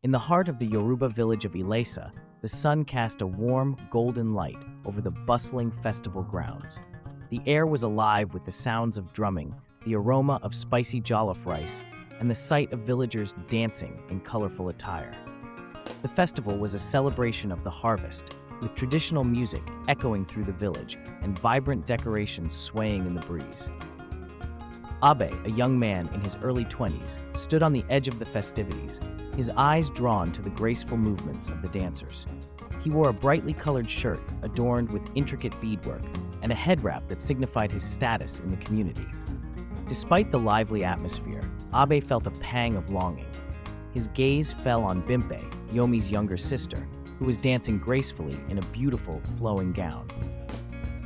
In the heart of the Yoruba village of Ilesa, the sun cast a warm, golden light over the bustling festival grounds. The air was alive with the sounds of drumming, the aroma of spicy jollof rice, and the sight of villagers dancing in colorful attire. The festival was a celebration of the harvest, with traditional music echoing through the village and vibrant decorations swaying in the breeze. Abe, a young man in his early 20s, stood on the edge of the festivities, his eyes drawn to the graceful movements of the dancers. He wore a brightly colored shirt adorned with intricate beadwork and a head wrap that signified his status in the community. Despite the lively atmosphere, Abe felt a pang of longing. His gaze fell on Bimpe, Yomi's younger sister, who was dancing gracefully in a beautiful, flowing gown.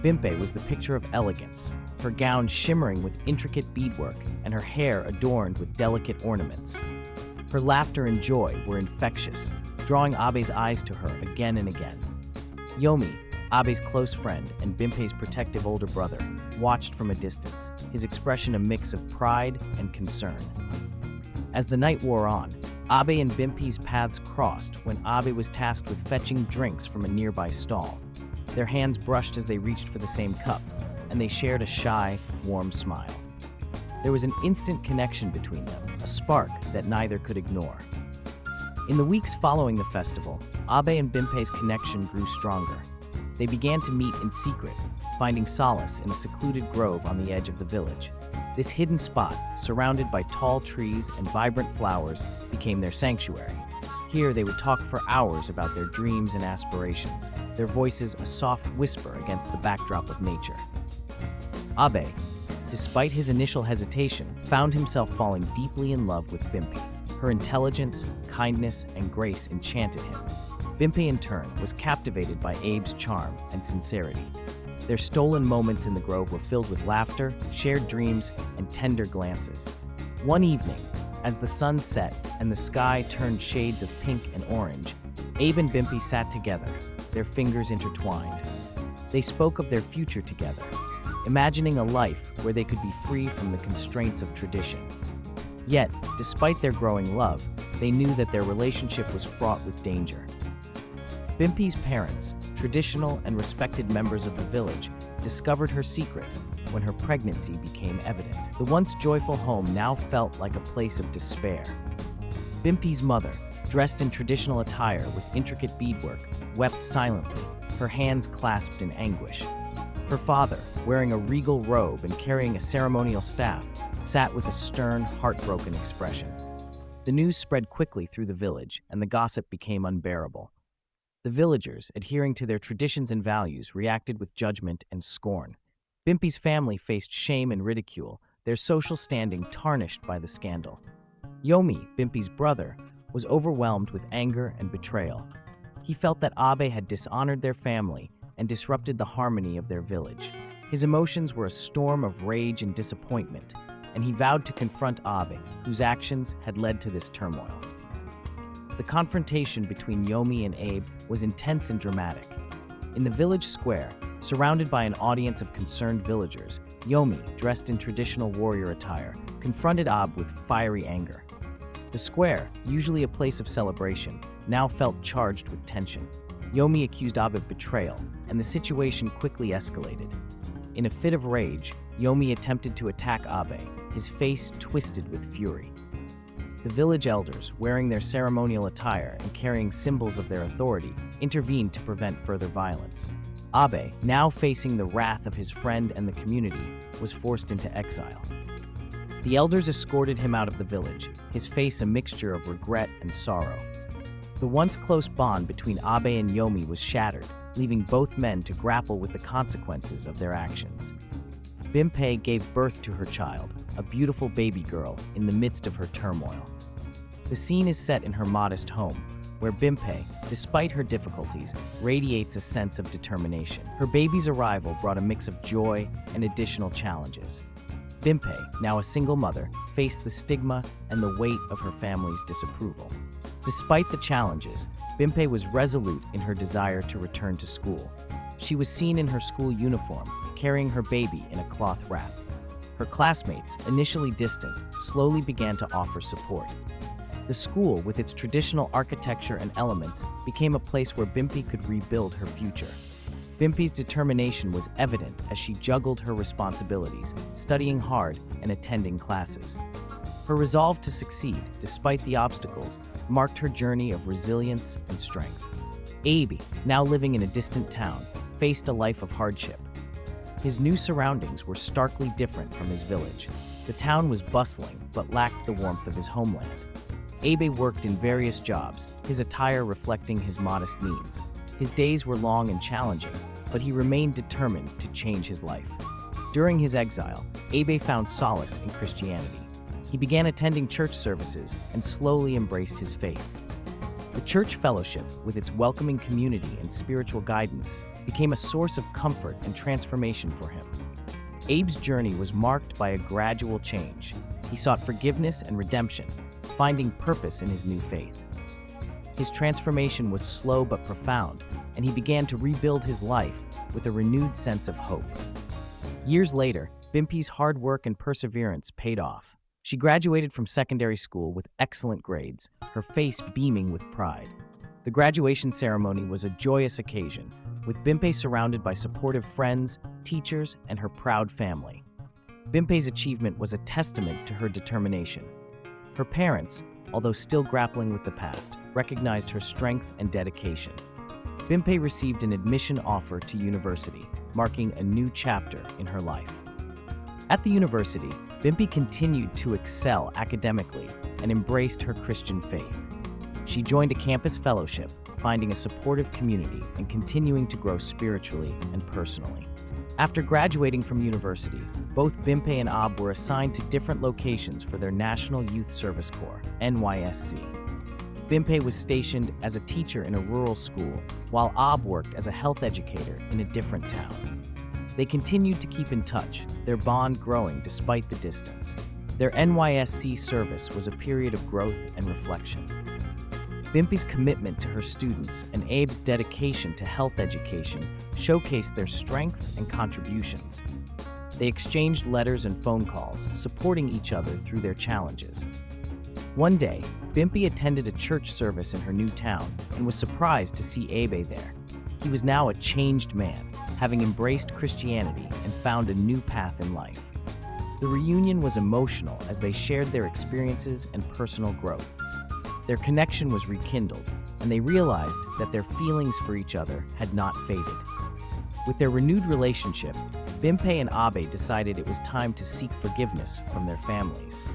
Bimpe was the picture of elegance, her gown shimmering with intricate beadwork and her hair adorned with delicate ornaments. Her laughter and joy were infectious, drawing Abe's eyes to her again and again. Yomi, Abe's close friend and Bimpe's protective older brother, watched from a distance, his expression a mix of pride and concern. As the night wore on, Abe and Bimpe's paths crossed when Abe was tasked with fetching drinks from a nearby stall. Their hands brushed as they reached for the same cup, and they shared a shy, warm smile. There was an instant connection between them, a spark that neither could ignore. In the weeks following the festival, Abe and Bimpe's connection grew stronger. They began to meet in secret, finding solace in a secluded grove on the edge of the village. This hidden spot, surrounded by tall trees and vibrant flowers, became their sanctuary. Here they would talk for hours about their dreams and aspirations, their voices a soft whisper against the backdrop of nature. Abe, despite his initial hesitation, found himself falling deeply in love with Bimpe. Her intelligence, kindness, and grace enchanted him. Bimpe, in turn, was captivated by Abe's charm and sincerity. Their stolen moments in the grove were filled with laughter, shared dreams, and tender glances. One evening, as the sun set and the sky turned shades of pink and orange, Abe and Bimpe sat together, their fingers intertwined. They spoke of their future together, imagining a life where they could be free from the constraints of tradition. Yet, despite their growing love, they knew that their relationship was fraught with danger. Bimpe's parents, traditional and respected members of the village, discovered her secret when her pregnancy became evident. The once joyful home now felt like a place of despair. Bimpe's mother, dressed in traditional attire with intricate beadwork, wept silently, her hands clasped in anguish. Her father, wearing a regal robe and carrying a ceremonial staff, sat with a stern, heartbroken expression. The news spread quickly through the village, and the gossip became unbearable. The villagers, adhering to their traditions and values, reacted with judgment and scorn. Bimpe's family faced shame and ridicule, their social standing tarnished by the scandal. Yomi, Bimpe's brother, was overwhelmed with anger and betrayal. He felt that Abe had dishonored their family and disrupted the harmony of their village. His emotions were a storm of rage and disappointment, and he vowed to confront Abe, whose actions had led to this turmoil. The confrontation between Yomi and Abe was intense and dramatic. In the village square, surrounded by an audience of concerned villagers, Yomi, dressed in traditional warrior attire, confronted Abe with fiery anger. The square, usually a place of celebration, now felt charged with tension. Yomi accused Abe of betrayal, and the situation quickly escalated. In a fit of rage, Yomi attempted to attack Abe, his face twisted with fury. The village elders, wearing their ceremonial attire and carrying symbols of their authority, intervened to prevent further violence. Abe, now facing the wrath of his friend and the community, was forced into exile. The elders escorted him out of the village, his face a mixture of regret and sorrow. The once close bond between Abe and Yomi was shattered, leaving both men to grapple with the consequences of their actions. Bimpe gave birth to her child, a beautiful baby girl, in the midst of her turmoil. The scene is set in her modest home, where Bimpe, despite her difficulties, radiates a sense of determination. Her baby's arrival brought a mix of joy and additional challenges. Bimpe, now a single mother, faced the stigma and the weight of her family's disapproval. Despite the challenges, Bimpe was resolute in her desire to return to school. She was seen in her school uniform, carrying her baby in a cloth wrap. Her classmates, initially distant, slowly began to offer support. The school, with its traditional architecture and elements, became a place where Bimpe could rebuild her future. Bimpe's determination was evident as she juggled her responsibilities, studying hard and attending classes. Her resolve to succeed, despite the obstacles, marked her journey of resilience and strength. Abe, now living in a distant town, faced a life of hardship. His new surroundings were starkly different from his village. The town was bustling, but lacked the warmth of his homeland. Abe worked in various jobs, his attire reflecting his modest means. His days were long and challenging, but he remained determined to change his life. During his exile, Abe found solace in Christianity. He began attending church services and slowly embraced his faith. The church fellowship, with its welcoming community and spiritual guidance, became a source of comfort and transformation for him. Abe's journey was marked by a gradual change. He sought forgiveness and redemption, finding purpose in his new faith. His transformation was slow but profound, and he began to rebuild his life with a renewed sense of hope. Years later, Bimpe's hard work and perseverance paid off. She graduated from secondary school with excellent grades, her face beaming with pride. The graduation ceremony was a joyous occasion, with Bimpe surrounded by supportive friends, teachers, and her proud family. Bimpe's achievement was a testament to her determination. Her parents, although still grappling with the past, recognized her strength and dedication. Bimpe received an admission offer to university, marking a new chapter in her life. At the university, Bimpe continued to excel academically and embraced her Christian faith. She joined a campus fellowship, finding a supportive community and continuing to grow spiritually and personally. After graduating from university, both Bimpe and Abe were assigned to different locations for their National Youth Service Corps, NYSC. Bimpe was stationed as a teacher in a rural school, while Abe worked as a health educator in a different town. They continued to keep in touch, their bond growing despite the distance. Their NYSC service was a period of growth and reflection. Bimpe's commitment to her students and Abe's dedication to health education showcased their strengths and contributions. They exchanged letters and phone calls, supporting each other through their challenges. One day, Bimpe attended a church service in her new town and was surprised to see Abe there. He was now a changed man, having embraced Christianity and found a new path in life. The reunion was emotional as they shared their experiences and personal growth. Their connection was rekindled, and they realized that their feelings for each other had not faded. With their renewed relationship, Bimpe and Abe decided it was time to seek forgiveness from their families.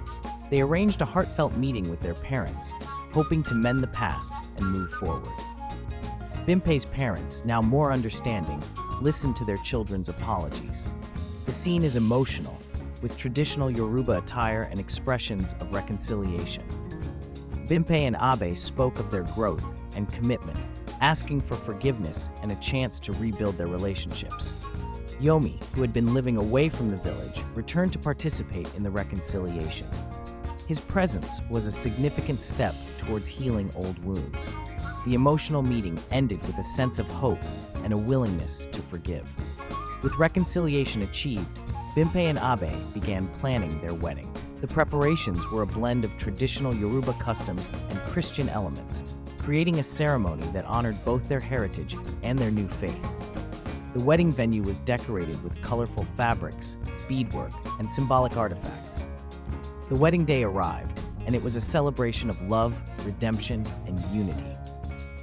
They arranged a heartfelt meeting with their parents, hoping to mend the past and move forward. Bimpe's parents, now more understanding, listened to their children's apologies. The scene is emotional, with traditional Yoruba attire and expressions of reconciliation. Bimpe and Abe spoke of their growth and commitment, asking for forgiveness and a chance to rebuild their relationships. Yomi, who had been living away from the village, returned to participate in the reconciliation. His presence was a significant step towards healing old wounds. The emotional meeting ended with a sense of hope and a willingness to forgive. With reconciliation achieved, Bimpe and Abe began planning their wedding. The preparations were a blend of traditional Yoruba customs and Christian elements, creating a ceremony that honored both their heritage and their new faith. The wedding venue was decorated with colorful fabrics, beadwork, and symbolic artifacts. The wedding day arrived, and it was a celebration of love, redemption, and unity.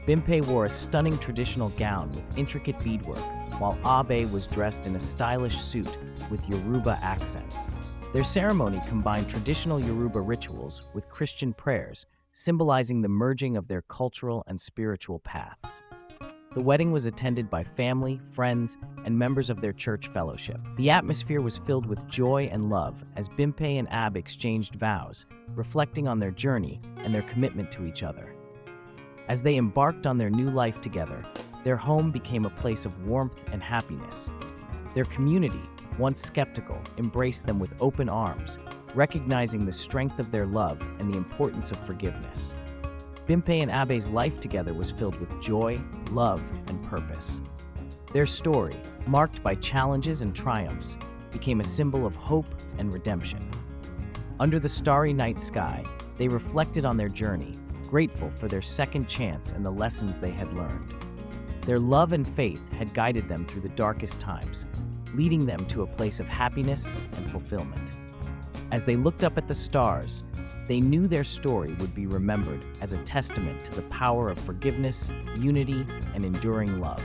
Bimpe wore a stunning traditional gown with intricate beadwork, while Abe was dressed in a stylish suit with Yoruba accents. Their ceremony combined traditional Yoruba rituals with Christian prayers, symbolizing the merging of their cultural and spiritual paths. The wedding was attended by family, friends, and members of their church fellowship. The atmosphere was filled with joy and love as Bimpe and Abe exchanged vows, reflecting on their journey and their commitment to each other. As they embarked on their new life together, their home became a place of warmth and happiness. Their community, once skeptical, embraced them with open arms, recognizing the strength of their love and the importance of forgiveness. Bimpe and Abe's life together was filled with joy, love, and purpose. Their story, marked by challenges and triumphs, became a symbol of hope and redemption. Under the starry night sky, They reflected on their journey, grateful for their second chance and the lessons they had learned. Their love and faith had guided them through the darkest times, leading them to a place of happiness and fulfillment. As they looked up at the stars, they knew their story would be remembered as a testament to the power of forgiveness, unity, and enduring love.